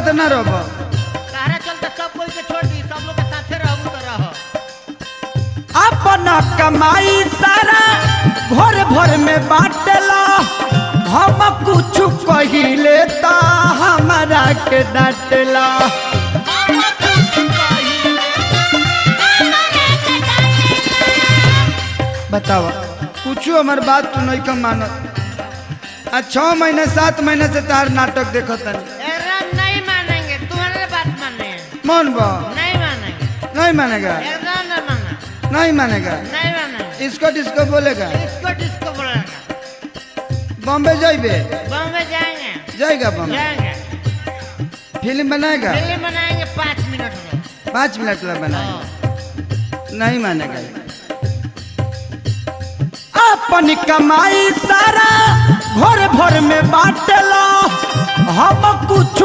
साथ ना रहो। तारा चलते सब कोई के छोड़ दी, सब लोग के साथे रहबू तो रह। अपना कमाई सारा भर भर में बाटला, हम कुछ कहिले ता हमारा के डांटला। बताओ कुछ हमार बात तू नहीं कम मानत। 6 महीने 7 महीने से तार नाटक देखत है। एकदम नहीं मानेंगे, तुम्हारे बात माने। मन बा नहीं मानेंगे, नहीं मानेगा, एकदम नहीं माना, नहीं मानेगा। नहीं मानेंगे। इसको डिस्को बोलेगा। इसको डिस्को बोलेगा। बॉम्बे जाइबे, बॉम्बे जाएंगे, जाएगा बॉम्बे। जाएंगे, फिल्म बनाएगा, फिल्म बनाएंगे 5 मिनट में। 5 मिनट में बनाएगा। नहीं मानेगा। अपन कमाई सारा घर भर में बाटला, हम कुछ